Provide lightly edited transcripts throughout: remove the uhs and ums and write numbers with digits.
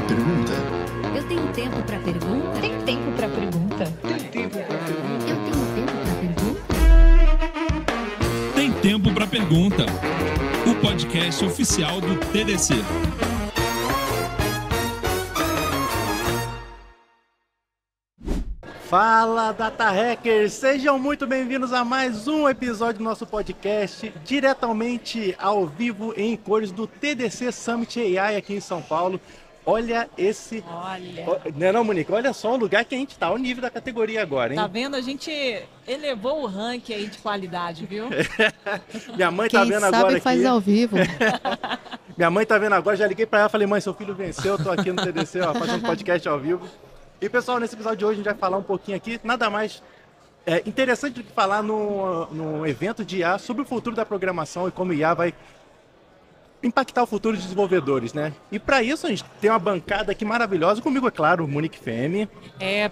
pergunta? Eu tenho tempo pra pergunta? Tem tempo pra pergunta? Tem tempo pra pergunta? Eu tenho tempo pra pergunta? Tem Tempo pra Pergunta, o podcast oficial do TDC. Fala, Data Hackers! Sejam muito bem-vindos a mais um episódio do nosso podcast, diretamente ao vivo em cores do TDC Summit AI aqui em São Paulo. Olha esse... Não, Monique? Olha só o lugar que a gente tá, o nível da categoria agora, hein? Tá vendo? A gente elevou o ranking aí de qualidade, viu? Minha mãe tá vendo agora aqui. Faz ao vivo. Minha mãe tá vendo agora, já liguei pra ela, falei, mãe, seu filho venceu, eu tô aqui no TDC, ó, fazendo podcast ao vivo. E pessoal, nesse episódio de hoje a gente vai falar um pouquinho aqui, nada mais interessante do que falar no evento de IA sobre o futuro da programação e como IA vai impactar o futuro dos desenvolvedores, né? E para isso a gente tem uma bancada aqui maravilhosa, comigo é claro, Monique Femme.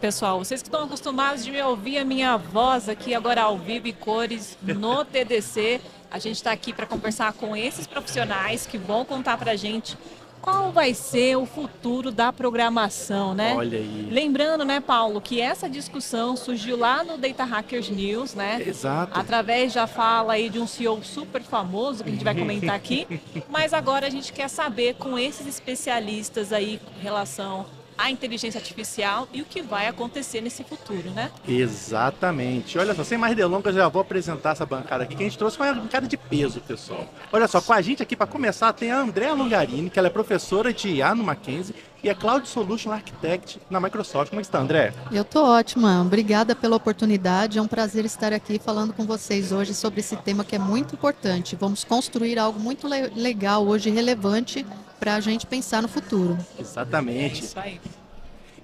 Pessoal, vocês que estão acostumados de me ouvir a minha voz aqui agora ao vivo e cores no TDC, a gente está aqui para conversar com esses profissionais que vão contar pra gente qual vai ser o futuro da programação, né? Olha aí. Lembrando, né, Paulo, que essa discussão surgiu lá no Data Hackers News, né? Exato. Através da fala aí de um CEO super famoso, que a gente vai comentar aqui. Mas agora a gente quer saber com esses especialistas aí com relação à inteligência artificial e o que vai acontecer nesse futuro, né? Exatamente. Olha só, sem mais delongas, já vou apresentar essa bancada aqui que a gente trouxe, uma bancada de peso, pessoal. Olha só, com a gente aqui para começar tem a Andrea Longarini, que ela é professora de IA no Mackenzie e é Cloud Solution Architect na Microsoft. Como é que está, Andrea? Eu tô ótima. Obrigada pela oportunidade. É um prazer estar aqui falando com vocês hoje sobre esse tema que é muito importante. Vamos construir algo muito legal hoje, relevante, para a gente pensar no futuro. Exatamente. É isso aí.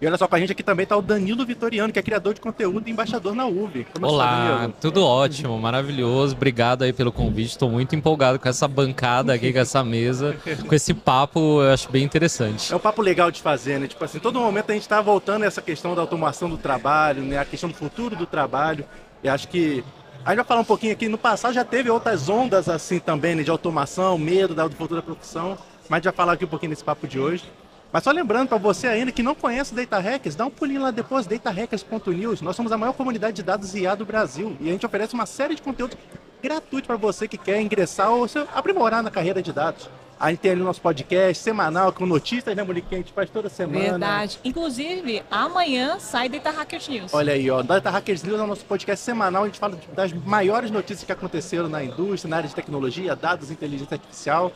E olha só, com a gente aqui também está o Danilo Vitoriano, que é criador de conteúdo e embaixador na UV. Como Olá, está, Danilo? tudo ótimo, maravilhoso. Obrigado aí pelo convite. Estou muito empolgado com essa bancada aqui, com essa mesa, com esse papo, eu acho bem interessante. É um papo legal de fazer, né? Tipo assim, todo momento a gente está voltando a essa questão da automação do trabalho, né? A questão do futuro do trabalho. E acho que a gente vai falar um pouquinho aqui. No passado já teve outras ondas assim também, né? De automação, medo do futuro da profissão. Mas a gente vai falar aqui um pouquinho nesse papo de hoje. Mas só lembrando para você ainda que não conhece o Data Hackers, dá um pulinho lá depois, datahackers.news. Nós somos a maior comunidade de dados IA do Brasil e a gente oferece uma série de conteúdos gratuitos para você que quer ingressar ou se aprimorar na carreira de dados. A gente tem ali o nosso podcast semanal com notícias, né, Monique, que a gente faz toda semana. Verdade. Inclusive, amanhã sai Data Hackers News. Olha aí, ó, Data Hackers News é o nosso podcast semanal, a gente fala das maiores notícias que aconteceram na indústria, na área de tecnologia, dados, inteligência artificial.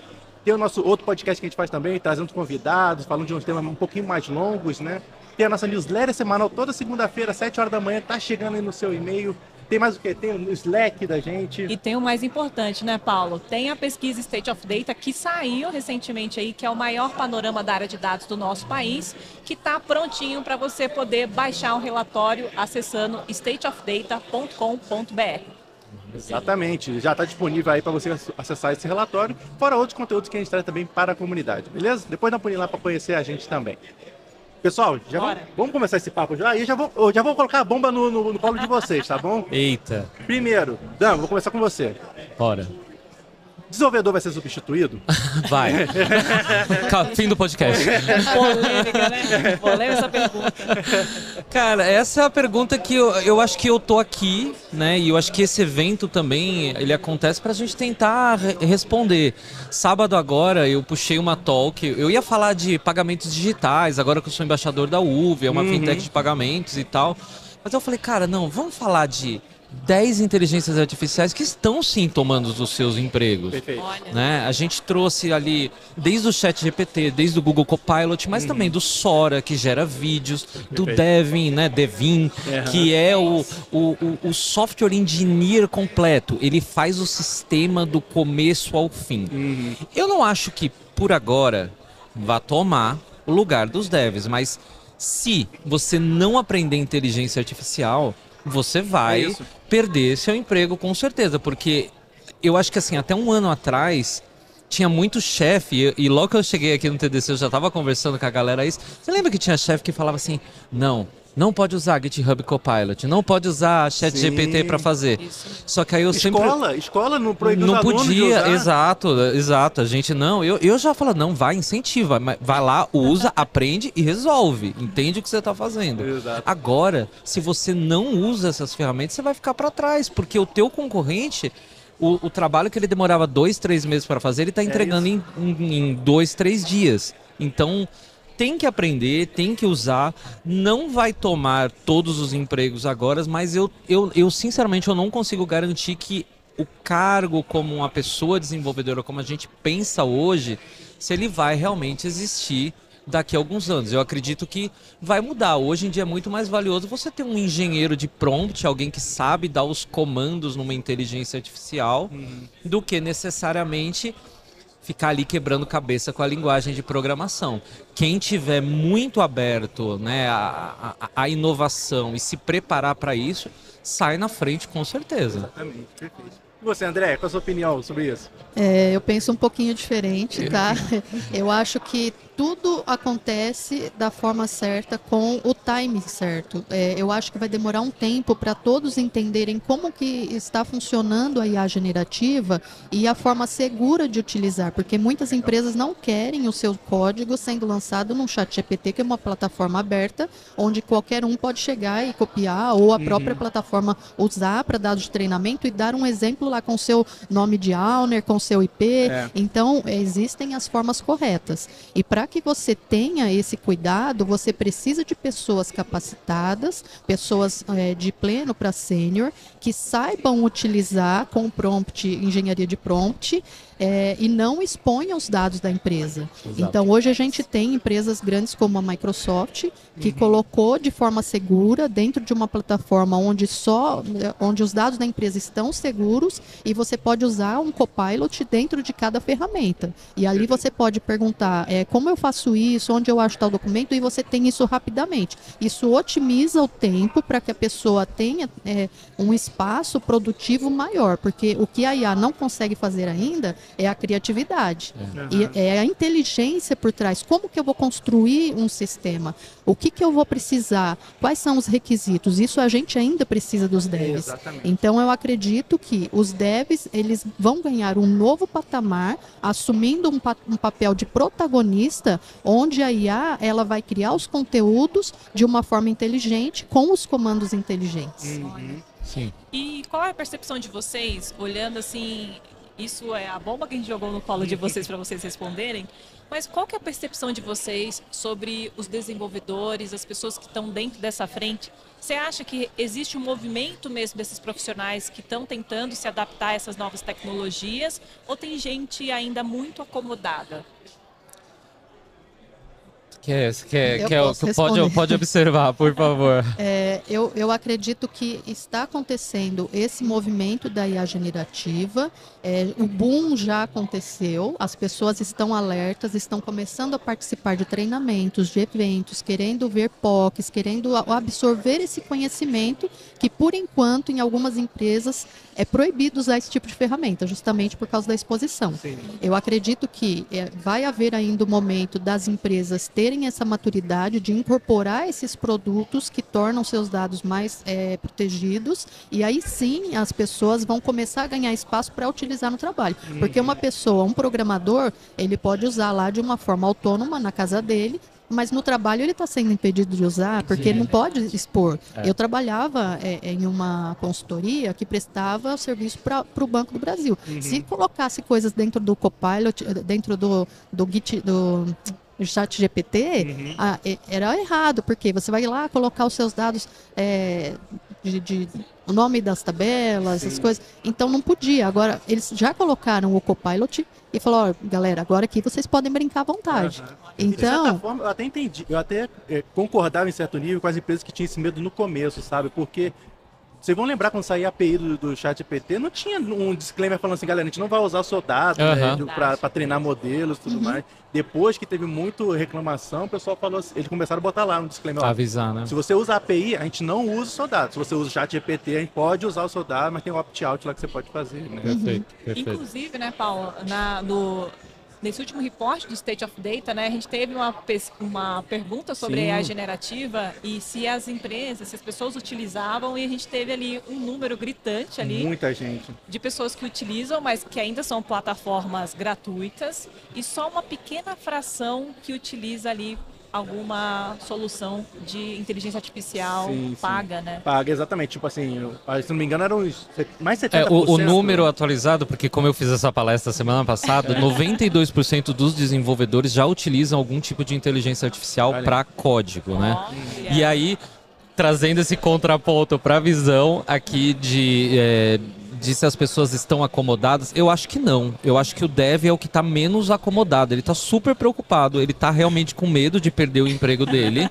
Tem o nosso outro podcast que a gente faz também, trazendo convidados, falando de uns temas um pouquinho mais longos, né? Tem a nossa newsletter semanal, toda segunda-feira, 7 horas da manhã, tá chegando aí no seu e-mail. Tem mais o quê? Tem o Slack da gente. E tem o mais importante, né, Paulo? Tem a pesquisa State of Data que saiu recentemente aí, que é o maior panorama da área de dados do nosso país, que está prontinho para você poder baixar o relatório acessando stateofdata.com.br. Exatamente, já está disponível aí para você acessar esse relatório, fora outros conteúdos que a gente traz também para a comunidade, beleza? Depois dá um pulinho lá para conhecer a gente também. Pessoal, vamos começar esse papo já? E eu já vou colocar a bomba no colo de vocês, tá bom? Eita, Primeiro, Dan, vou começar com você. bora. Desenvolvedor vai ser substituído? Vai. Fim do podcast. Polêmica, né? Polêmica essa pergunta. Cara, essa é a pergunta que eu acho que eu tô aqui, né? E eu acho que esse evento também, ele acontece pra gente tentar responder. Sábado agora eu puxei uma talk, eu ia falar de pagamentos digitais, agora que eu sou embaixador da UV, é uma fintech de pagamentos e tal. Mas eu falei, cara, não, vamos falar de 10 inteligências artificiais que estão sim tomando os seus empregos. Perfeito. Né? A gente trouxe ali desde o ChatGPT, desde o Google Copilot, mas também do Sora, que gera vídeos, do Devin, né? Devin, que é o software engineer completo. Ele faz o sistema do começo ao fim. Eu não acho que por agora vá tomar o lugar dos devs, mas se você não aprender inteligência artificial, você vai perder seu emprego com certeza, porque eu acho que assim, até um ano atrás tinha muito chefe, e logo que eu cheguei aqui no TDC eu já estava conversando com a galera isso. Você lembra que tinha chefe que falava assim, não, não pode usar GitHub Copilot, não pode usar ChatGPT para fazer. Isso. Só que aí eu sempre... Escola não proibiu não os alunos de podia, usar. exato. A gente não. Eu já falo, não, vai, incentiva. Vai lá, usa, aprende e resolve. Entende o que você está fazendo. Exato. Agora, se você não usa essas ferramentas, você vai ficar para trás, porque o teu concorrente, o trabalho que ele demorava 2, 3 meses para fazer, ele está entregando em 2, 3 dias. Então, tem que aprender, tem que usar. Não vai tomar todos os empregos agora, mas eu sinceramente, eu não consigo garantir que o cargo como uma pessoa desenvolvedora, como a gente pensa hoje, se ele vai realmente existir daqui a alguns anos. Eu acredito que vai mudar. Hoje em dia é muito mais valioso você ter um engenheiro de prompt, alguém que sabe dar os comandos numa inteligência artificial, do que necessariamente ficar ali quebrando cabeça com a linguagem de programação. Quem tiver muito aberto, né, a inovação e se preparar para isso, sai na frente com certeza. Exatamente, perfeito. E você, André, qual a sua opinião sobre isso? Eu penso um pouquinho diferente, tá? Eu acho que tudo acontece da forma certa, com o timing certo. Eu acho que vai demorar um tempo para todos entenderem como que está funcionando a IA generativa e a forma segura de utilizar, porque muitas empresas não querem o seu código sendo lançado num ChatGPT, que é uma plataforma aberta, onde qualquer um pode chegar e copiar, ou a própria plataforma usar para dados de treinamento e dar um exemplo lá com seu nome de owner, com seu IP. Então, existem as formas corretas. E para que você tenha esse cuidado, você precisa de pessoas capacitadas, pessoas de pleno para sênior, que saibam utilizar com prompt, engenharia de prompt, e não exponham os dados da empresa. Exato. Então, hoje a gente tem empresas grandes como a Microsoft, que colocou de forma segura dentro de uma plataforma onde os dados da empresa estão seguros, e você pode usar um Copilot dentro de cada ferramenta. E ali você pode perguntar como eu faço isso, onde eu acho tal documento, e você tem isso rapidamente. Isso otimiza o tempo para que a pessoa tenha um espaço produtivo maior, porque o que a IA não consegue fazer ainda é a criatividade. E é a inteligência por trás. Como que eu vou construir um sistema? O que eu vou precisar? Quais são os requisitos? Isso a gente ainda precisa dos devs. Então, eu acredito que os devs, eles vão ganhar um novo patamar, assumindo um papel de protagonista, onde a IA ela vai criar os conteúdos de uma forma inteligente, com os comandos inteligentes. Sim. E qual é a percepção de vocês, olhando assim, isso é a bomba que a gente jogou no colo de vocês para vocês responderem, mas qual que é a percepção de vocês sobre os desenvolvedores, as pessoas que estão dentro dessa frente? Você acha que existe um movimento mesmo desses profissionais que estão tentando se adaptar a essas novas tecnologias, ou tem gente ainda muito acomodada? Pode observar, por favor. Eu acredito que está acontecendo esse movimento da IA generativa. O boom já aconteceu, as pessoas estão alertas, estão começando a participar de treinamentos, de eventos, querendo ver POCs, querendo absorver esse conhecimento que, por enquanto, em algumas empresas é proibido usar esse tipo de ferramenta, justamente por causa da exposição. Sim. Eu acredito que vai haver ainda o momento das empresas terem essa maturidade de incorporar esses produtos que tornam seus dados mais protegidos, e aí sim as pessoas vão começar a ganhar espaço para utilizar no trabalho. Porque uma pessoa, um programador, ele pode usar lá de uma forma autônoma na casa dele, mas no trabalho ele está sendo impedido de usar, porque ele não pode expor. Eu trabalhava em uma consultoria que prestava serviço para o Banco do Brasil. Se colocasse coisas dentro do Copilot, dentro do ChatGPT, era errado, porque você vai lá colocar os seus dados o nome das tabelas, as coisas. Então não podia. Agora, eles já colocaram o Copilot e falaram, galera, agora aqui vocês podem brincar à vontade. Então, de certa forma, eu até entendi, eu até concordava em certo nível com as empresas que tinham esse medo no começo, sabe? Porque vocês vão lembrar quando saía a API do ChatGPT, não tinha um disclaimer falando assim, galera, a gente não vai usar o seu dado para treinar modelos e tudo mais. Depois que teve muito reclamação, o pessoal falou assim, eles começaram a botar lá no disclaimer. Avisar, né? Se você usa a API, a gente não usa o seu dado. Se você usa o ChatGPT, a gente pode usar o seu dado, mas tem um opt-out lá que você pode fazer. Né? Perfeito. Inclusive, né, Paulo, nesse último report do State of Data, né, a gente teve uma pergunta sobre Sim. AI generativa e se as empresas, se as pessoas utilizavam, e a gente teve ali um número gritante ali Muita gente. de pessoas que utilizam, mas que ainda são plataformas gratuitas, e só uma pequena fração que utiliza ali alguma solução de inteligência artificial Sim, sim. paga, né? Paga, exatamente. Tipo assim, se não me engano, eram mais 70%. O número atualizado, porque como eu fiz essa palestra semana passada, 92% dos desenvolvedores já utilizam algum tipo de inteligência artificial Olha. para código, né? Olha. E aí, trazendo esse contraponto para a visão aqui de se as pessoas estão acomodadas, eu acho que não. Eu acho que o dev é o que está menos acomodado. Ele está super preocupado, ele está realmente com medo de perder o emprego dele,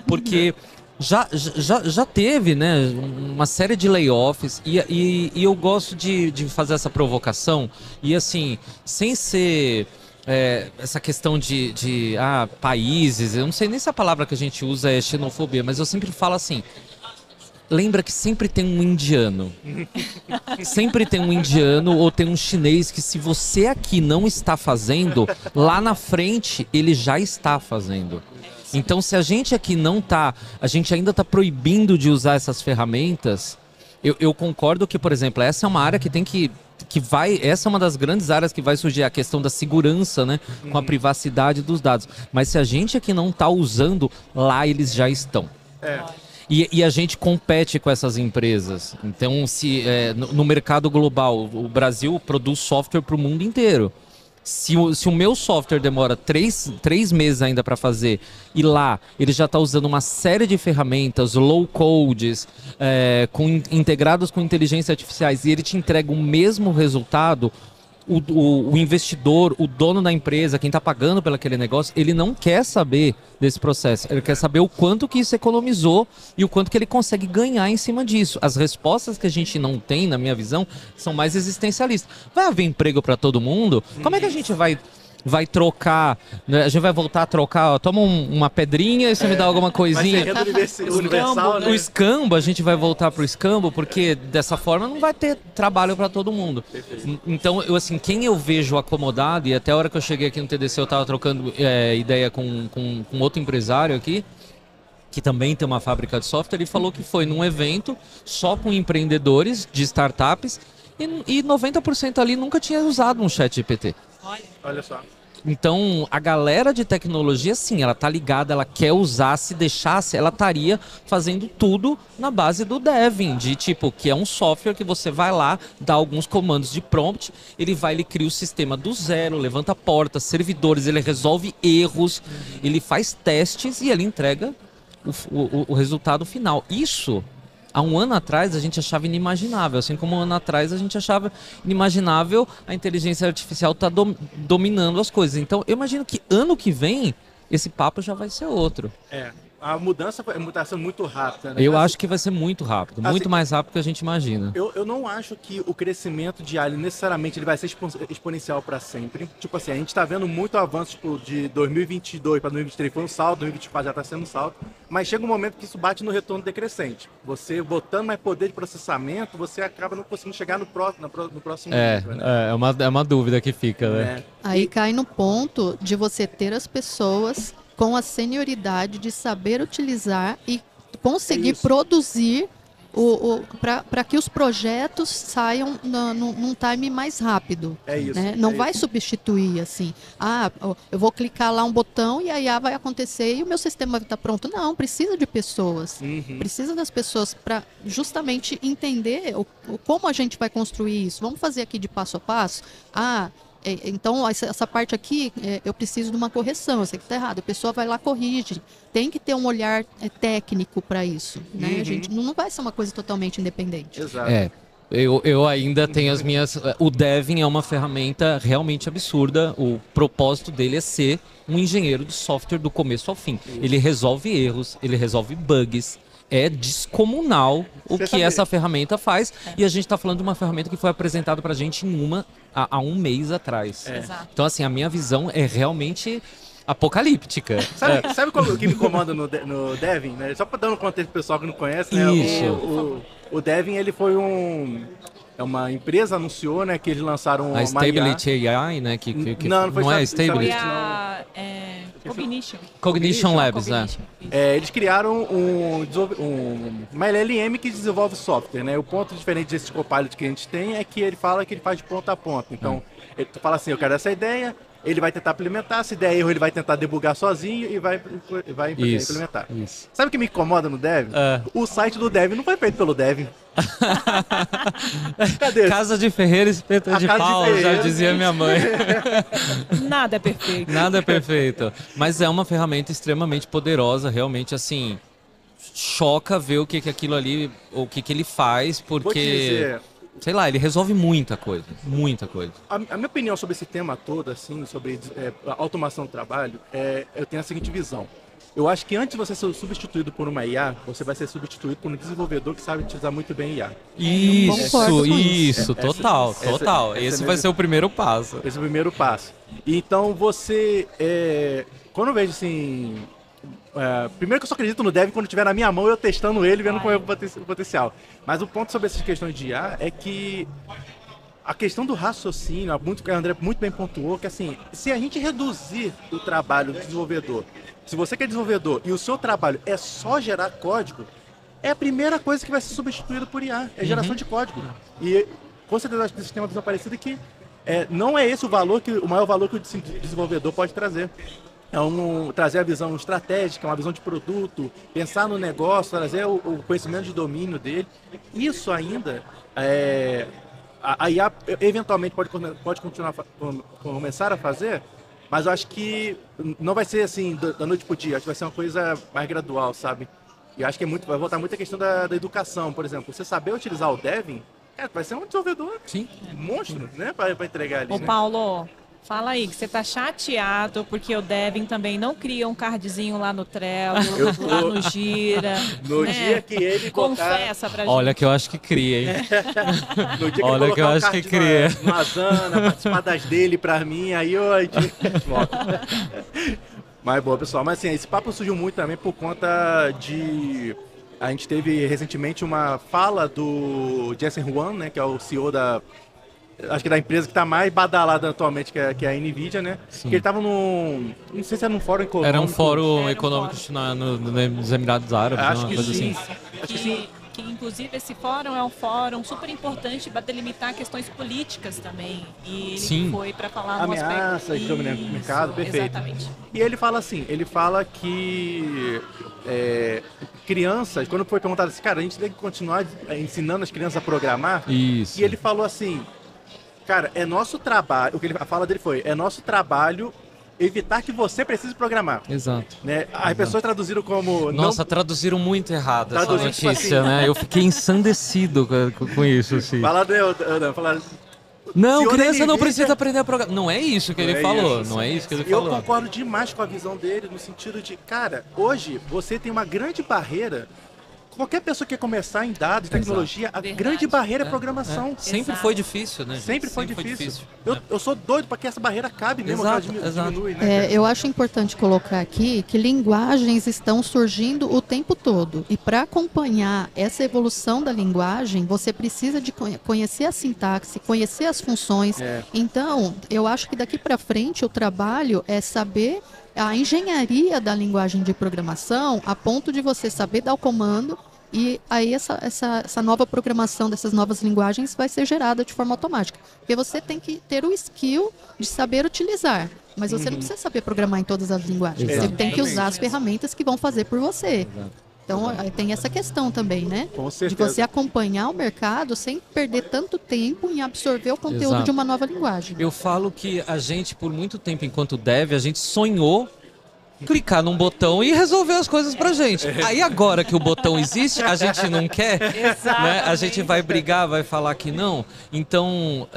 porque já teve, né, uma série de layoffs e eu gosto de fazer essa provocação e assim, sem ser essa questão de países, eu não sei nem se a palavra que a gente usa é xenofobia, mas eu sempre falo assim, lembra que sempre tem um indiano. Sempre tem um indiano ou tem um chinês que se você aqui não está fazendo, lá na frente ele já está fazendo. Então se a gente aqui não tá, a gente ainda está proibindo de usar essas ferramentas, eu concordo que, por exemplo, essa é uma área que tem essa é uma das grandes áreas que vai surgir, a questão da segurança, né, com a privacidade dos dados. Mas se a gente aqui não está usando, lá eles já estão. E a gente compete com essas empresas. Então, no mercado global, o Brasil produz software para o mundo inteiro. Se o meu software demora 3 meses ainda para fazer e lá ele já está usando uma série de ferramentas, low codes, integrados com inteligência artificiais e ele te entrega o mesmo resultado, o investidor, o dono da empresa, quem está pagando pelo aquele negócio, ele não quer saber desse processo. Ele quer saber o quanto que isso economizou e o quanto que ele consegue ganhar em cima disso. As respostas que a gente não tem, na minha visão, são mais existencialistas. Vai haver emprego para todo mundo? Como é que a gente vai trocar, né? A gente vai voltar a trocar, ó, toma uma pedrinha e você me dá alguma coisinha. Universal, né? O escambo, a gente vai voltar pro escambo, porque dessa forma não vai ter trabalho para todo mundo. Então, quem eu vejo acomodado, e até a hora que eu cheguei aqui no TDC eu estava trocando ideia com outro empresário aqui, que também tem uma fábrica de software, ele falou que foi num evento só com empreendedores de startups e 90% ali nunca tinha usado um chat GPT. Olha só. Então, a galera de tecnologia, sim, ela tá ligada, ela quer usar, se deixasse, ela estaria fazendo tudo na base do Devin, que é um software que você vai lá, dá alguns comandos de prompt, ele cria o sistema do zero, levanta portas, servidores, ele resolve erros, ele faz testes e ele entrega o resultado final. Isso, há um ano atrás, a gente achava inimaginável. Assim como um ano atrás, a gente achava inimaginável a inteligência artificial estar dominando as coisas. Então, eu imagino que ano que vem, esse papo já vai ser outro. A mudança está sendo muito rápida, né? Eu acho que vai ser muito rápido. Muito assim, mais rápido do que a gente imagina. Eu não acho que o crescimento de AI necessariamente ele vai ser exponencial para sempre. Tipo assim, a gente está vendo muito avanço de 2022 para 2023 foi um salto, 2024 já está sendo um salto, mas chega um momento que isso bate no retorno decrescente. Você botando mais poder de processamento, você acaba não conseguindo chegar no próximo nível, né? É uma dúvida que fica, né? Aí cai no ponto de você ter as pessoas com a senioridade de saber utilizar e conseguir produzir para que os projetos saiam num time mais rápido. É isso. Né? Não vai substituir assim. Eu vou clicar lá um botão e a IA vai acontecer e o meu sistema vai estar pronto. Não, precisa de pessoas. Precisa das pessoas para justamente entender como a gente vai construir isso. Vamos fazer aqui de passo a passo. Então, essa parte aqui, eu preciso de uma correção, eu sei que está errado. A pessoa vai lá, corrige. Tem que ter um olhar técnico para isso. Né? A gente não vai ser uma coisa totalmente independente. Exato. Eu ainda tenho as minhas... O Devin é uma ferramenta realmente absurda. O propósito dele é ser um engenheiro de software do começo ao fim. Ele resolve erros, ele resolve bugs. É descomunal o que essa ferramenta faz. E a gente está falando de uma ferramenta que foi apresentada para a gente há um mês atrás. Então, assim, a minha visão é realmente apocalíptica. Sabe o que me incomoda no Devin? Né? Só para dar um contexto pro pessoal que não conhece, né? Isso. O Devin, ele foi é uma empresa anunciou, né, que eles lançaram A Stability AI, né? Não foi não é Foi Stability. Stability. a Cognition. Cognition Labs, Cognition. Isso. Eles criaram uma LLM que desenvolve software, né? O ponto diferente desse Copilot que a gente tem é que ele fala que ele faz de ponta a ponta. Então, ele fala assim, eu quero essa ideia, ele vai tentar implementar, se der erro ele vai tentar debugar sozinho e vai implementar. Isso. Sabe o que me incomoda no Dev? O site do Dev não foi feito pelo Dev. Cadê? Casa de Ferreira, espeta A de casa de pau, já ferreiro. dizia minha mãe. Nada é perfeito. Nada é perfeito. Mas é uma ferramenta extremamente poderosa, realmente, assim, choca ver o que aquilo ali, o que ele faz, Vou te porque, dizer, sei lá, ele resolve muita coisa, muita coisa. a minha opinião sobre esse tema todo, assim, sobre a automação do trabalho, eu tenho a seguinte visão. Eu acho que antes de você ser substituído por uma IA, você vai ser substituído por um desenvolvedor que sabe utilizar muito bem IA. Concordo com Isso, Essa- total. essa Esse vai mesmo- ser o primeiro passo. Esse é o primeiro passo. Então você, quando eu vejo assim, primeiro que eu só acredito no Dev quando estiver na minha mão eu testando ele, vendo qual é o potencial. Mas o ponto sobre essas questões de IA é que a questão do raciocínio, que a André muito bem pontuou, que assim, se a gente reduzir o trabalho do desenvolvedor, se você que é desenvolvedor e o seu trabalho é só gerar código, é a primeira coisa que vai ser substituída por IA, é geração de código. E com certeza acho que existe uma visão parecida que não é esse o maior valor que o desenvolvedor pode trazer. Trazer a visão estratégica, uma visão de produto, pensar no negócio, trazer o conhecimento de domínio dele. Isso ainda a IA eventualmente pode continuar começar a fazer, mas eu acho que não vai ser assim da noite pro dia, acho que vai ser uma coisa mais gradual, sabe? E acho que vai voltar muito a questão da educação, por exemplo. Você saber utilizar o Devin, vai ser um desenvolvedor monstro, né? Pra entregar ali. Ô, né? Paulo, fala aí que você tá chateado porque o Devin também não cria um cardzinho lá no Trello, lá no Gira. No né? dia que ele Confessa pra gente. Olha que eu acho que cria, hein? No dia Olha ele que eu colocar acho o que card cria. no Asana, participar das dele pra mim, aí eu... Mas boa, pessoal. Mas assim, esse papo surgiu muito também por conta de... A gente teve recentemente uma fala do Jensen Huang, né, que é o CEO acho que da empresa que está mais badalada atualmente, que é a NVIDIA, né? Sim. Que ele estava num... Não sei se era num fórum econômico. Era um fórum Era um econômico fórum. nos Emirados Árabes, Acho uma que coisa sim. assim. Acho que sim. Que inclusive esse fórum é um fórum super importante para delimitar questões políticas também. E ele Sim. foi para falar no Ameaças aspecto... de dominar o mercado, perfeito. Exatamente. E ele fala assim, que crianças, quando foi perguntado assim, cara, a gente tem que continuar ensinando as crianças a programar, Isso. e ele falou assim, cara, é nosso trabalho, a fala dele foi, é nosso trabalho evitar que você precise programar. Exato. Né? As pessoas traduziram como... Nossa, traduziram muito errado essa Traduziram, tipo notícia, assim. né? Eu fiquei ensandecido com isso, assim. Fala, Não, Senhor criança não NVIDIA. precisa aprender a programar. Não é isso que ele falou, não é isso que ele Eu falou. concordo demais com a visão dele, no sentido de, cara, hoje você tem uma grande barreira. Qualquer pessoa que quer começar em dados, tecnologia, a Verdade. grande barreira é programação. Sempre Exato. foi difícil, né? gente? Sempre foi difícil. Eu sou doido para que essa barreira acabe mesmo, Exato, que ela exato. diminui, né? cara? Eu acho importante colocar aqui que linguagens estão surgindo o tempo todo. E para acompanhar essa evolução da linguagem, você precisa de conhecer a sintaxe, conhecer as funções. Então, eu acho que daqui para frente o trabalho é saber a engenharia da linguagem de programação a ponto de você saber dar o comando e aí essa nova programação dessas novas linguagens vai ser gerada de forma automática. Porque você tem que ter o skill de saber utilizar, mas você não precisa saber programar em todas as linguagens. Exato. Você tem que usar as ferramentas que vão fazer por você. Exato. Então, tem essa questão também, né? Com De certeza. você acompanhar o mercado sem perder tanto tempo em absorver o conteúdo Exato. de uma nova linguagem. Eu falo que a gente, por muito tempo, enquanto dev, a gente sonhou clicar num botão e resolver as coisas pra gente. Aí agora que o botão existe, a gente não quer, né? A gente vai brigar, vai falar que não. Então,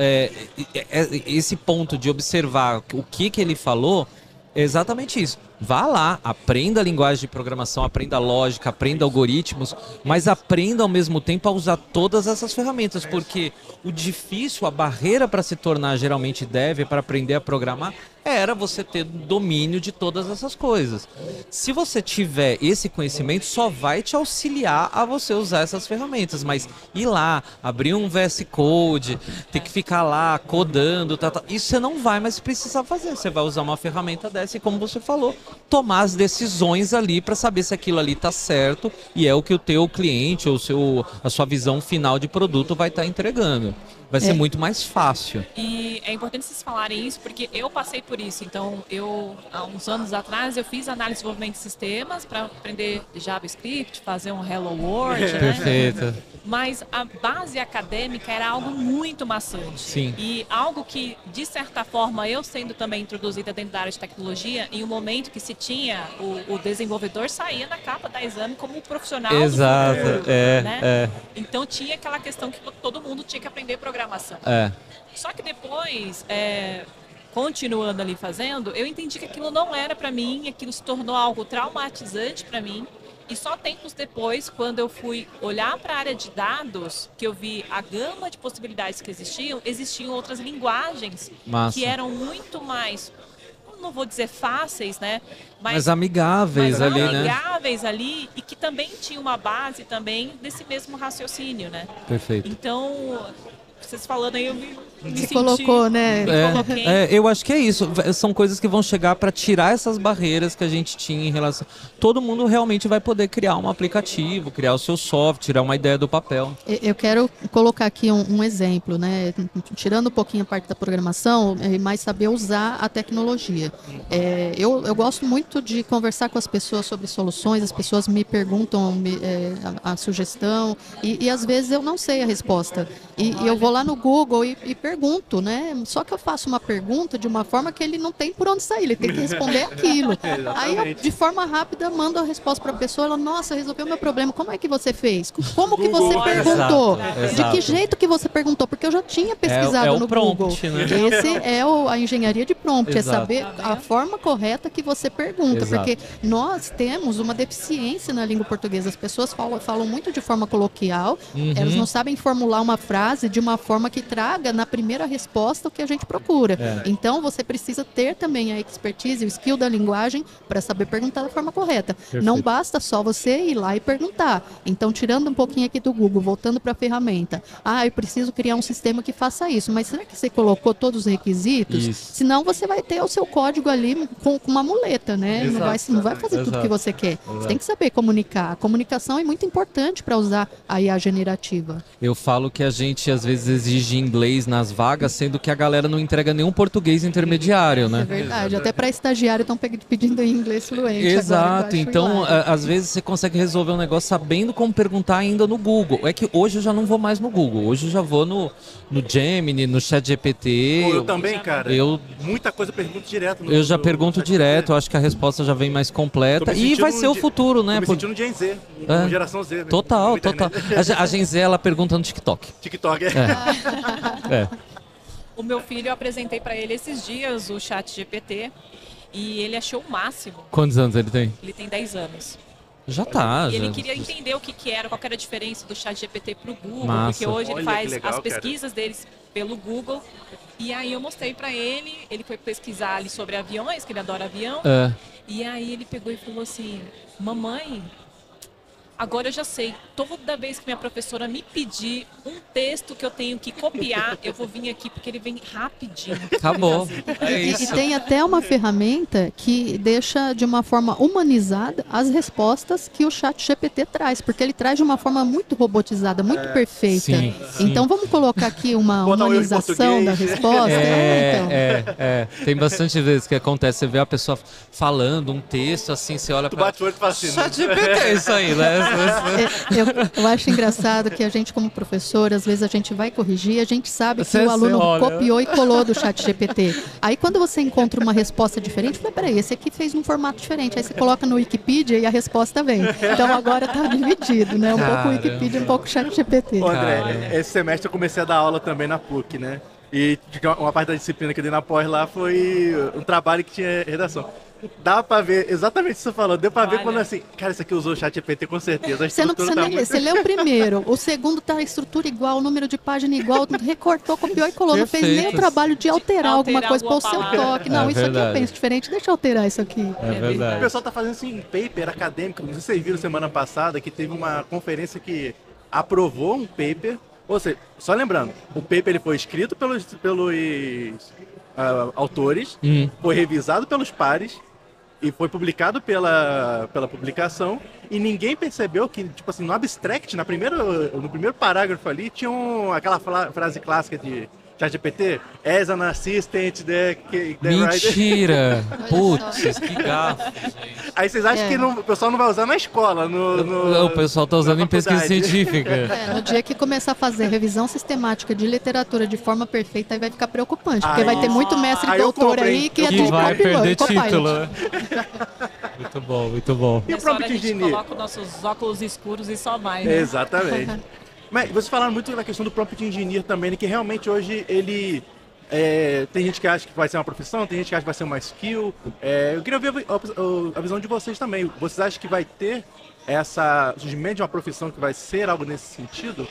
esse ponto de observar o que ele falou é exatamente isso. Vá lá, aprenda a linguagem de programação, aprenda lógica, aprenda algoritmos, mas aprenda ao mesmo tempo a usar todas essas ferramentas, porque o difícil, a barreira para se tornar geralmente dev, para aprender a programar, era você ter domínio de todas essas coisas. Se você tiver esse conhecimento, só vai te auxiliar a você usar essas ferramentas, mas ir lá, abrir um VS Code, ter que ficar lá codando, isso você não vai mais precisar fazer. Você vai usar uma ferramenta dessa e, como você falou, tomar as decisões ali para saber se aquilo ali está certo e é o que o teu cliente ou a sua visão final de produto vai estar entregando. Vai ser muito mais fácil. E é importante vocês falarem isso, porque eu passei por isso. Então, há uns anos atrás, eu fiz análise de desenvolvimento de sistemas para aprender JavaScript, fazer um Hello World, né? Perfeito. Mas a base acadêmica era algo muito maçante. Sim. E algo que, de certa forma, eu sendo também introduzida dentro da área de tecnologia, em um momento que se tinha, o desenvolvedor saía na capa da exame como profissional Exato. do futuro, né? É. Então tinha aquela questão que todo mundo tinha que aprender programação. Só que depois, continuando ali fazendo, eu entendi que aquilo não era para mim, aquilo se tornou algo traumatizante para mim. E só tempos depois, quando eu fui olhar para a área de dados, que eu vi a gama de possibilidades que existiam outras linguagens que eram muito mais, não vou dizer fáceis, né? Mas amigáveis ali, né? Amigáveis ali, e que também tinha uma base também desse mesmo raciocínio, né? Perfeito. Então, vocês falando aí, eu me senti... colocou, né? Eu acho que é isso. São coisas que vão chegar para tirar essas barreiras que a gente tinha em relação... Todo mundo realmente vai poder criar um aplicativo, criar o seu software, tirar uma ideia do papel. Eu quero colocar aqui um exemplo, né? Tirando um pouquinho a parte da programação, mas saber usar a tecnologia. Eu gosto muito de conversar com as pessoas sobre soluções, as pessoas me perguntam a sugestão e às vezes eu não sei a resposta. E eu vou lá no Google e pergunto, né? Só que eu faço uma pergunta de uma forma que ele não tem por onde sair, ele tem que responder aquilo. Aí eu, de forma rápida, mando a resposta para a pessoa, ela, nossa, resolveu meu problema, como é que você fez? Como que você perguntou? Exato. De que jeito que você perguntou? Porque eu já tinha pesquisado no prompt, Google. né? Esse é a engenharia de prompt, Exato. é saber a forma correta que você pergunta, Exato. porque nós temos uma deficiência na língua portuguesa, as pessoas falam muito de forma coloquial, elas não sabem formular uma frase de uma forma que traga na primeira resposta o que a gente procura. Então você precisa ter também a expertise, o skill da linguagem para saber perguntar da forma correta. Perfeito. Não basta só você ir lá e perguntar. Então, tirando um pouquinho aqui do Google, voltando para a ferramenta. Eu preciso criar um sistema que faça isso. Mas será que você colocou todos os requisitos? Isso. Senão você vai ter o seu código ali com uma muleta, né? Não vai fazer tudo que você quer. Você tem que saber comunicar. A comunicação é muito importante para usar a IA generativa. Eu falo que a gente às vezes exige inglês nas vagas, sendo que a galera não entrega nenhum português intermediário, né? É verdade. Até para estagiário estão pedindo inglês fluente. Exato. Agora, Então, às vezes você consegue resolver um negócio sabendo como perguntar ainda no Google. É que hoje eu já não vou mais no Google. Hoje eu já vou no Gemini, no ChatGPT. Eu também, cara. Muita coisa eu pergunto direto. Eu já pergunto direto. Eu acho que a resposta já vem mais completa. E vai ser o futuro, né? Tô me sentindo Gen Z, geração Z. Total. A Gen Z, ela pergunta no TikTok. TikTok, O meu filho, eu apresentei para ele esses dias o ChatGPT e ele achou o máximo. Quantos anos ele tem? Ele tem 10 anos. Já tá. E ele queria entender o que era, qual era a diferença do ChatGPT pro Google, Massa. porque hoje ele faz legal, as pesquisas deles pelo Google. E aí eu mostrei para ele foi pesquisar ali sobre aviões, que ele adora avião. E aí ele pegou e falou assim: mamãe, agora eu já sei, toda vez que minha professora me pedir um texto que eu tenho que copiar, eu vou vir aqui porque ele vem rapidinho. Acabou. É E isso. tem até uma ferramenta que deixa de uma forma humanizada as respostas que o ChatGPT traz, porque ele traz de uma forma muito robotizada, muito perfeita. Sim. Então vamos colocar aqui uma Botar o eu em humanização da português. resposta. Então. Tem bastante vezes que acontece. Você vê a pessoa falando um texto assim, você olha Tu pra... bate o olho e fala assim. ChatGPT é isso aí, né? Eu acho engraçado que a gente, como professor, às vezes a gente vai corrigir, a gente sabe que Você o aluno olha. copiou e colou do ChatGPT. Aí quando você encontra uma resposta diferente, fala, peraí, esse aqui fez num formato diferente. Aí você coloca no Wikipedia e a resposta vem. Então agora tá dividido, né? Um pouco Caramba. Wikipedia, um pouco ChatGPT. Ô, André, esse semestre eu comecei a dar aula também na PUC, né? E uma parte da disciplina que eu dei na pós lá foi um trabalho que tinha redação. Dá pra ver exatamente o que você falou. Deu pra ver quando assim, cara, isso aqui usou o chat GPT com certeza. Você não precisa nem ler. Você lê o primeiro, o segundo tá a estrutura igual, o número de página igual, recortou, copiou e colou. Não fez nem o trabalho de alterar alguma coisa, pôr o seu toque. Não, isso aqui eu penso diferente, deixa eu alterar isso aqui. É verdade. O pessoal tá fazendo assim, paper acadêmico. Não sei se vocês viram semana passada que teve uma conferência que aprovou um paper. Ou seja, só lembrando, o paper ele foi escrito pelos autores, foi revisado pelos pares e foi publicado pela publicação, e ninguém percebeu que, tipo assim, no abstract, no primeiro parágrafo ali, tinha aquela frase clássica de ChatGPT, as an assistant, Mentira! Putz, que gafo, gente. Aí vocês acham que o pessoal não vai usar na escola? O pessoal tá usando em pesquisa científica. No dia que começar a fazer revisão sistemática de literatura de forma perfeita, aí vai ficar preocupante, porque vai ter muito mestre e doutor aí que é tudo vai perder copilot. título. Muito bom, muito bom. E o prompt a gente engineer? coloca os nossos óculos escuros e só vai, né? Exatamente. Mas vocês falaram muito da questão do prompt engineer também, né, que realmente hoje ele... tem gente que acha que vai ser uma profissão, tem gente que acha que vai ser uma skill. Eu queria ver a visão de vocês também. Vocês acham que vai ter surgimento de uma profissão que vai ser algo nesse sentido?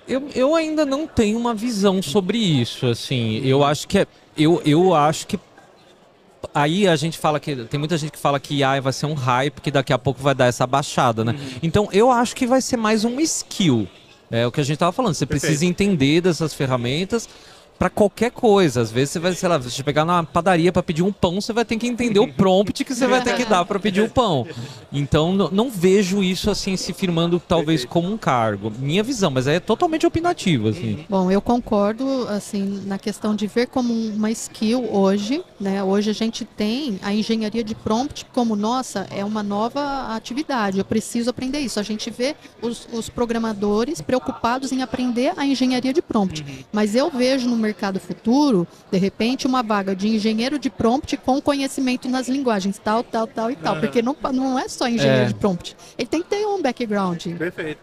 Eu ainda não tenho uma visão sobre isso, assim. Eu acho que eu acho que aí a gente fala que tem muita gente que fala que AI vai ser um hype, que daqui a pouco vai dar essa baixada, né? Então eu acho que vai ser mais um skill. É o que a gente tava falando. Você precisa entender dessas ferramentas para qualquer coisa. Às vezes você vai, sei lá, você pegar na padaria para pedir um pão, você vai ter que entender o prompt que você vai ter que dar para pedir o pão. Então não vejo isso assim se firmando talvez como um cargo. Minha visão, mas é totalmente opinativa, assim. Bom, eu concordo assim na questão de ver como uma skill hoje, né? Hoje a gente tem a engenharia de prompt como, nossa, é uma nova atividade. Eu preciso aprender isso. A gente vê os programadores preocupados em aprender a engenharia de prompt. Mas eu vejo no mercado futuro, de repente, uma vaga de engenheiro de prompt com conhecimento nas linguagens tal e tal. Porque não é só engenheiro de prompt. Ele tem que ter um background. Perfeito.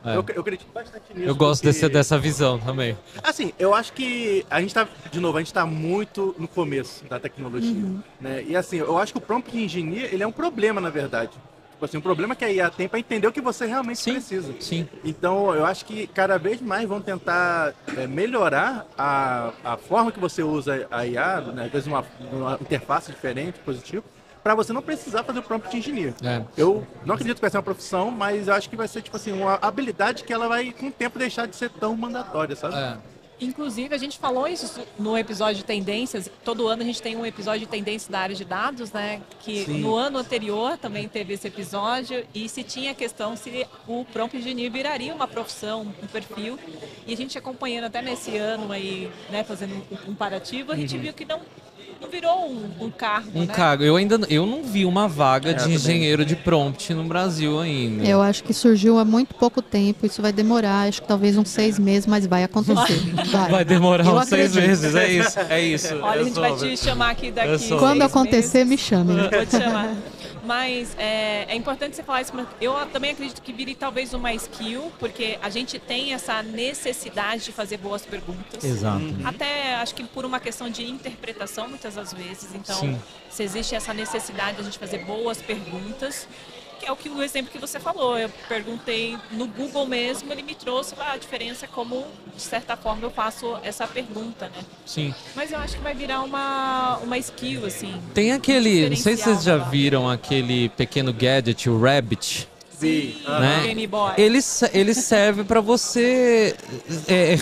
Eu acredito bastante nisso. Eu gosto dessa visão também. Assim, eu acho que a gente tá muito no começo da tecnologia. Né? E assim, eu acho que o prompt engineer, ele é um problema, na verdade. Assim, um problema que a IA tem para entender o que você realmente precisa. Sim. Então, eu acho que cada vez mais vão tentar melhorar a forma que você usa a IA, né? Às vezes uma interface diferente, positivo, para você não precisar fazer o prompt engineer. Eu não acredito que vai ser uma profissão, mas eu acho que vai ser tipo assim, uma habilidade que ela vai, com o tempo, deixar de ser tão mandatória, sabe? Inclusive, a gente falou isso no episódio de tendências. Todo ano a gente tem um episódio de tendências da área de dados, né? Que no ano anterior também teve esse episódio e se tinha a questão se o prompt engineer viraria uma profissão, um perfil. E a gente acompanhando até nesse ano aí, né? Fazendo um comparativo, a gente viu que não virou um cargo, cargo. Eu não vi uma vaga de engenheiro de prompt no Brasil ainda. Eu acho que surgiu há muito pouco tempo. Isso vai demorar, acho que talvez uns 6 meses, mas vai acontecer. Vai demorar uns 6 meses, é isso. Olha, a gente vai te chamar aqui daqui. Quando acontecer, me chame. Vou te chamar. Mas é importante você falar isso. Eu também acredito que vire talvez uma skill, porque a gente tem essa necessidade de fazer boas perguntas. Exato. Até acho que por uma questão de interpretação, muitas das vezes. Então, se existe essa necessidade de a gente fazer boas perguntas, que é o exemplo que você falou. Eu perguntei no Google mesmo, ele me trouxe a diferença como, de certa forma, eu faço essa pergunta, né? Sim. Mas eu acho que vai virar uma skill, assim. Tem aquele, não sei se vocês já viram aquele pequeno gadget, o Rabbit. Sim. Né? Game Boy. Ele serve para você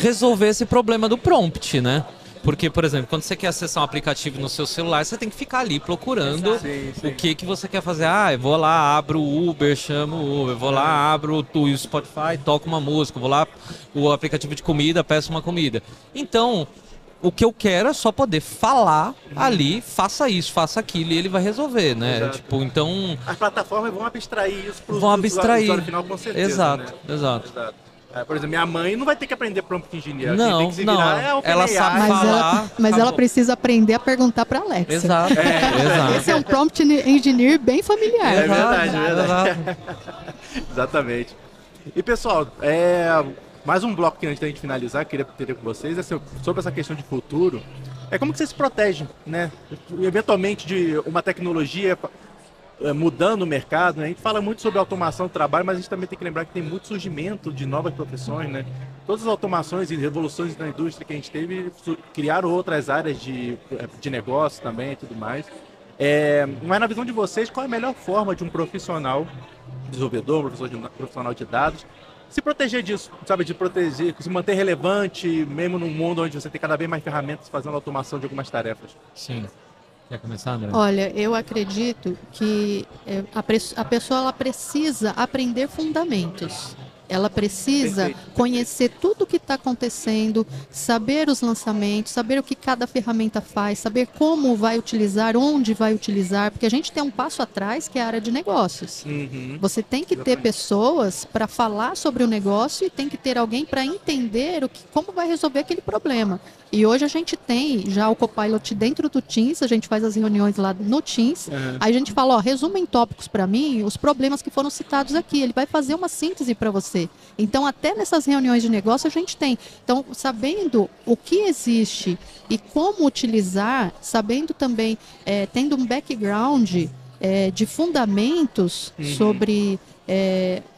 resolver esse problema do prompt, né? Porque, por exemplo, quando você quer acessar um aplicativo no seu celular, você tem que ficar ali procurando o que você quer fazer. Eu vou lá, abro o Uber, chamo o Uber. Vou lá, abro o Spotify, toco uma música. Vou lá, o aplicativo de comida, peço uma comida. Então, o que eu quero é só poder falar ali, faça isso, faça aquilo, e ele vai resolver, né? Tipo, então... As plataformas vão abstrair isso para o usuário final, com certeza. Exato. Por exemplo, minha mãe não vai ter que aprender prompt engineer. Não, tem que se virar, ela sabe falar. Mas ela precisa aprender a perguntar para Alexa. Exato. Esse é um prompt engineer bem familiar. É verdade. Exatamente. E pessoal, Mais um bloco que antes da gente finalizar, queria ter com vocês, é sobre essa questão de futuro. Como que vocês se protegem, né? Eventualmente de uma tecnologia mudando o mercado, né? A gente fala muito sobre automação do trabalho, mas a gente também tem que lembrar que tem muito surgimento de novas profissões, né? Todas as automações e revoluções na indústria que a gente teve criaram outras áreas de negócio também e tudo mais. Mas na visão de vocês, qual é a melhor forma de um profissional, desenvolvedor, profissional de dados, se proteger disso, sabe? De proteger, se manter relevante, mesmo num mundo onde você tem cada vez mais ferramentas fazendo automação de algumas tarefas. Sim. Quer começar, André? Olha, eu acredito que a pessoa ela precisa aprender fundamentos. Ela precisa conhecer tudo o que está acontecendo, saber os lançamentos, saber o que cada ferramenta faz, saber como vai utilizar, onde vai utilizar, porque a gente tem um passo atrás que é a área de negócios. Você tem que ter pessoas para falar sobre o negócio e tem que ter alguém para entender como vai resolver aquele problema. E hoje a gente tem já o Copilot dentro do Teams, a gente faz as reuniões lá no Teams, aí a gente fala, resuma em tópicos para mim os problemas que foram citados aqui, ele vai fazer uma síntese para você. Então, até nessas reuniões de negócio a gente tem. Então, sabendo o que existe e como utilizar, sabendo também, tendo um background de fundamentos sobre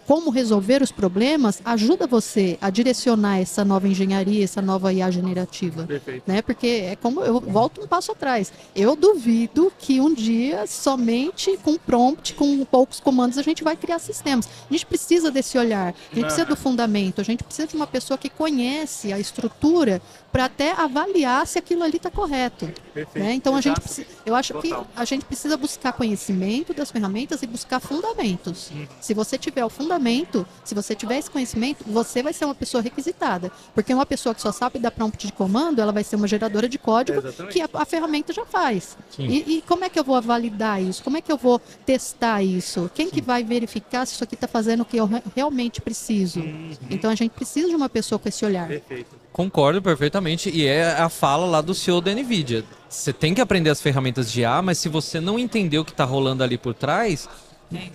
como resolver os problemas, ajuda você a direcionar essa nova engenharia, essa nova IA generativa. Perfeito. Né? Porque é como eu volto um passo atrás. Eu duvido que um dia, somente com prompt, com poucos comandos, a gente vai criar sistemas. A gente precisa desse olhar, a gente precisa do fundamento, a gente precisa de uma pessoa que conhece a estrutura para até avaliar se aquilo ali está correto. Perfeito. Né? Então, eu acho Total. que a gente precisa buscar conhecimento das ferramentas e buscar fundamentos. Se você tiver o fundamento, se você tiver esse conhecimento, você vai ser uma pessoa requisitada. Porque uma pessoa que só sabe dar prompt de comando, ela vai ser uma geradora de código que a ferramenta já faz. E como é que eu vou validar isso? Como é que eu vou testar isso? Quem que vai verificar se isso aqui está fazendo o que eu realmente preciso? Então a gente precisa de uma pessoa com esse olhar. Perfeito. Concordo perfeitamente, e é a fala lá do CEO da NVIDIA. Você tem que aprender as ferramentas de IA, mas se você não entender o que está rolando ali por trás,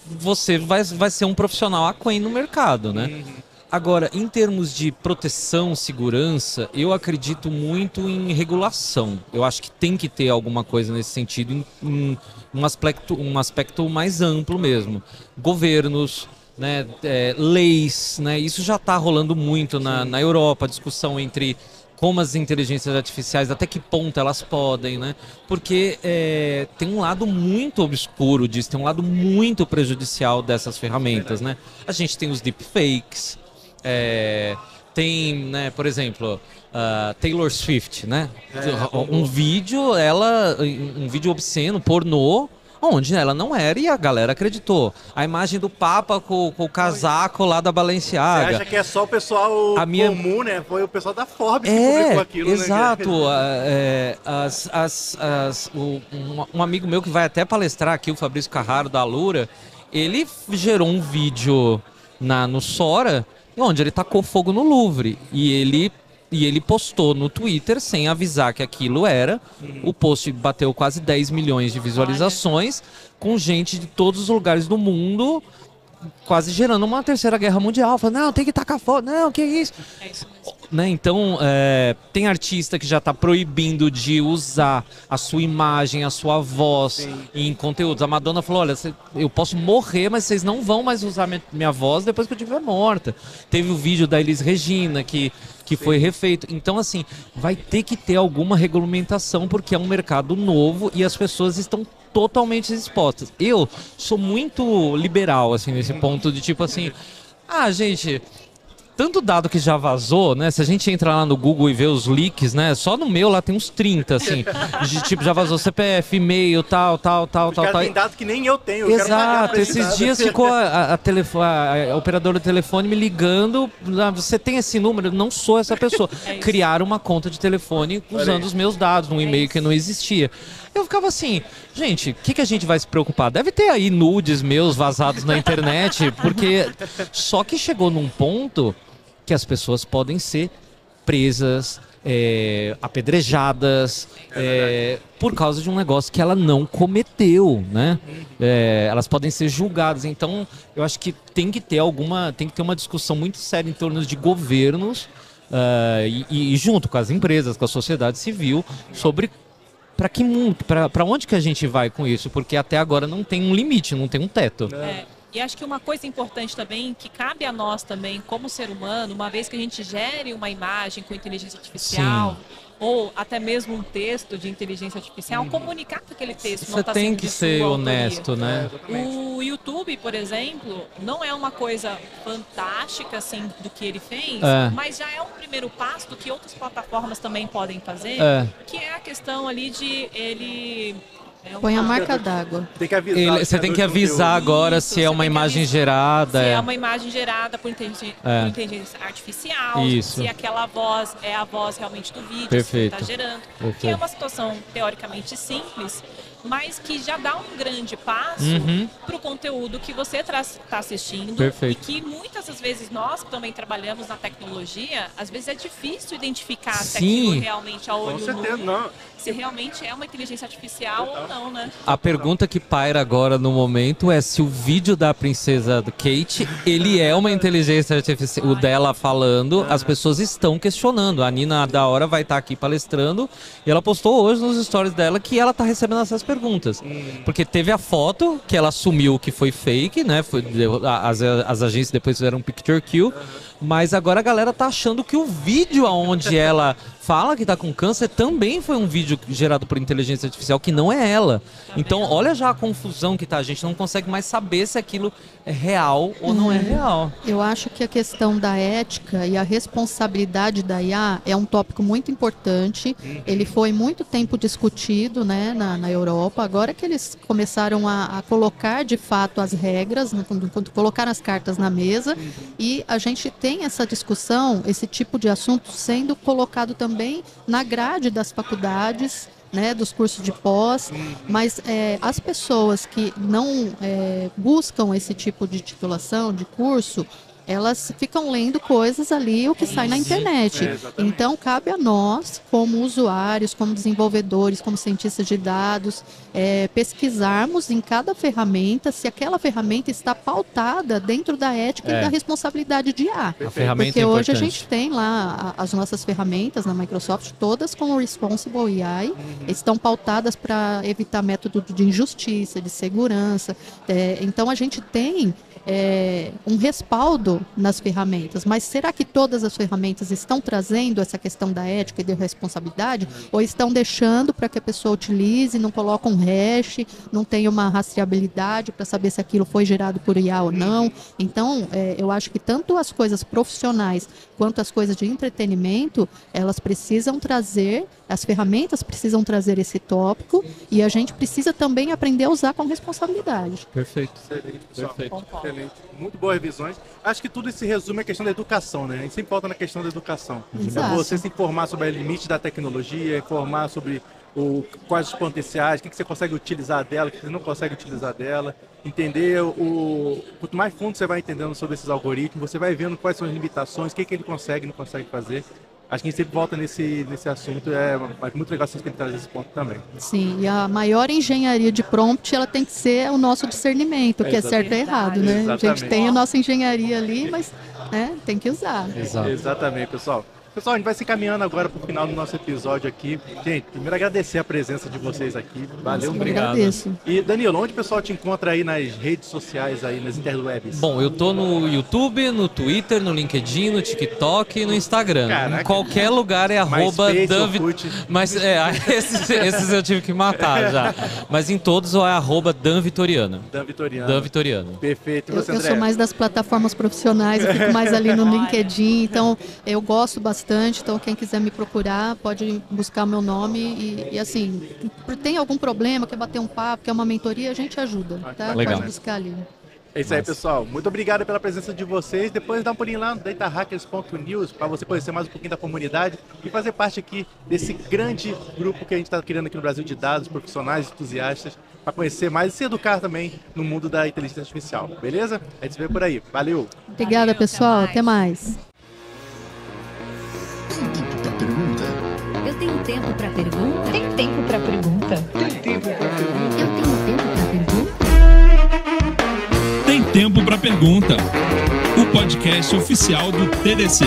você vai ser um profissional aquém no mercado, né? Agora, em termos de proteção, segurança, eu acredito muito em regulação. Eu acho que tem que ter alguma coisa nesse sentido, em um aspecto mais amplo mesmo. Governos, né, leis, né? Isso já está rolando muito na Europa, a discussão entre como as inteligências artificiais, até que ponto elas podem, né? Porque tem um lado muito obscuro disso, tem um lado muito prejudicial dessas ferramentas, né? A gente tem os deepfakes, tem, né, por exemplo, Taylor Swift, né? Um vídeo obsceno, pornô, onde ela não era e a galera acreditou. A imagem do Papa com o casaco lá da Balenciaga. Você acha que é só o pessoal comum, né? Foi o pessoal da Forbes que publicou aquilo, exato. né? Um amigo meu que vai até palestrar aqui, o Fabrício Carraro, da Alura, ele gerou um vídeo no Sora, onde ele tacou fogo no Louvre. E ele postou no Twitter sem avisar que aquilo era. O post bateu quase 10 milhões de visualizações, com gente de todos os lugares do mundo, quase gerando uma terceira guerra mundial. Falando, não, tem que tacar fogo, não, que isso? É isso mesmo. Né? Então, tem artista que já está proibindo de usar a sua imagem, a sua voz em conteúdos. A Madonna falou, olha, eu posso morrer, mas vocês não vão mais usar minha voz depois que eu estiver morta. Teve o vídeo da Elis Regina, que foi refeito. Então, assim, vai ter que ter alguma regulamentação, porque é um mercado novo e as pessoas estão totalmente expostas. Eu sou muito liberal, assim, nesse ponto de tipo assim, gente... Tanto dado que já vazou, né? Se a gente entra lá no Google e vê os leaks, né? Só no meu lá tem uns 30, assim. Tipo, já vazou CPF, e-mail, tal. Tem dados que nem eu tenho. Exato. Esses dias ficou a operadora do telefone me ligando. Você tem esse número? Eu não sou essa pessoa. Criaram uma conta de telefone usando os meus dados, num e-mail que não existia. Eu ficava assim, gente, o que a gente vai se preocupar? Deve ter aí nudes meus vazados na internet, porque só que chegou num ponto que as pessoas podem ser presas, apedrejadas, por causa de um negócio que ela não cometeu, né? Elas podem ser julgadas. Então, eu acho que tem que ter uma discussão muito séria em torno de governos e junto com as empresas, com a sociedade civil, sobre para que mundo, para onde que a gente vai com isso, porque até agora não tem um limite, não tem um teto. E acho que uma coisa importante também, que cabe a nós também, como ser humano, uma vez que a gente gere uma imagem com inteligência artificial, ou até mesmo um texto de inteligência artificial, comunicar que aquele texto não está sendo Você tem que ser honesto, né? O YouTube, por exemplo, não é uma coisa fantástica assim do que ele fez, mas já é um primeiro passo do que outras plataformas também podem fazer, que é a questão ali de ele... Põe a marca d'água. Você tem que avisar agora se é uma imagem gerada. Se é uma imagem gerada por inteligência artificial, se aquela voz é a voz realmente do vídeo, que está gerando. Que é uma situação teoricamente simples, mas que já dá um grande passo para o conteúdo que você está assistindo. E que muitas das vezes nós que também trabalhamos na tecnologia, às vezes é difícil identificar se aquilo realmente a olho nu, se realmente é uma inteligência artificial ou não, né? A pergunta que paira agora no momento é se o vídeo da princesa Kate, ele é uma inteligência artificial, o dela falando, as pessoas estão questionando. A Nina da Hora vai estar aqui palestrando e ela postou hoje nos stories dela que ela está recebendo essas perguntas. Porque teve a foto que ela assumiu que foi fake, né? As agências depois fizeram um picture kill, mas agora a galera tá achando que o vídeo onde ela fala que tá com câncer também foi um vídeo gerado por inteligência artificial, que não é ela. Então, olha já a confusão que tá. A gente não consegue mais saber se aquilo é real ou não é real. Eu acho que a questão da ética e a responsabilidade da IA é um tópico muito importante. Ele foi muito tempo discutido, né, na Europa. Agora que eles começaram a colocar de fato as regras, quando colocaram as cartas na mesa, e a gente tem essa discussão, esse tipo de assunto sendo colocado também na grade das faculdades, né, dos cursos de pós, mas as pessoas que não buscam esse tipo de titulação, de curso, elas ficam lendo coisas ali, o que sai na internet. Então, cabe a nós, como usuários, como desenvolvedores, como cientistas de dados, pesquisarmos em cada ferramenta se aquela ferramenta está pautada dentro da ética e da responsabilidade de IA. Porque hoje a gente tem lá as nossas ferramentas na Microsoft, todas com o Responsible AI, estão pautadas para evitar método de injustiça, de segurança. Então, a gente tem um respaldo nas ferramentas, mas será que todas as ferramentas estão trazendo essa questão da ética e da responsabilidade, ou estão deixando para que a pessoa utilize, não coloca um hash, não tem uma rastreabilidade para saber se aquilo foi gerado por IA ou não? Então, eu acho que tanto as coisas profissionais quanto as coisas de entretenimento, elas precisam trazer, as ferramentas precisam trazer esse tópico, e a gente precisa também aprender a usar com responsabilidade. Perfeito. Excelente, pessoal. Excelente. Muito boas visões. Acho que tudo se resume à questão da educação, né? A gente sempre volta na questão da educação. Exato. Você se informar sobre o limite da tecnologia, informar sobre quais os potenciais, o que você consegue utilizar dela, o que você não consegue utilizar dela, entender quanto mais fundo você vai entendendo sobre esses algoritmos, você vai vendo quais são as limitações, o que ele consegue e não consegue fazer. Acho que a gente sempre volta nesse assunto, mas muito legal vocês terem trazido esse ponto também. Sim, e a maior engenharia de prompt, ela tem que ser o nosso discernimento, que é certo e errado, né? Exatamente. A gente tem a nossa engenharia ali, mas tem que usar. Exatamente, pessoal. Pessoal, a gente vai se encaminhando agora para o final do nosso episódio aqui. Gente, primeiro agradecer a presença de vocês aqui. Valeu, obrigado. Agradeço. E Danilo, onde o pessoal te encontra aí nas redes sociais, aí nas interwebs? Bom, eu tô no YouTube, no Twitter, no LinkedIn, no TikTok e no Instagram. Caraca. Em qualquer lugar é MySpace, @Danvi... Orkut. Mas esses eu tive que matar já. Mas em todos é @DanVitoriano. Dan Vitoriano. Perfeito. E você, Eu André? sou mais das plataformas profissionais, eu fico mais ali no LinkedIn, então eu gosto bastante. Então quem quiser me procurar pode buscar meu nome e assim, tem algum problema, quer bater um papo, quer uma mentoria, a gente ajuda, tá? Legal. Pode buscar ali. É isso aí, pessoal. Muito obrigado pela presença de vocês. Depois dá um pulinho lá no datahackers.news para você conhecer mais um pouquinho da comunidade e fazer parte aqui desse grande grupo que a gente está criando aqui no Brasil de dados, profissionais, entusiastas, para conhecer mais e se educar também no mundo da inteligência artificial. Beleza? A gente se vê por aí. Valeu! Obrigada, pessoal. Até mais. Tem tempo para pergunta? tempo para pergunta? Tem tempo para pergunta? Eu tenho tempo para pergunta? Tem Tempo para Pergunta, o podcast oficial do TDC.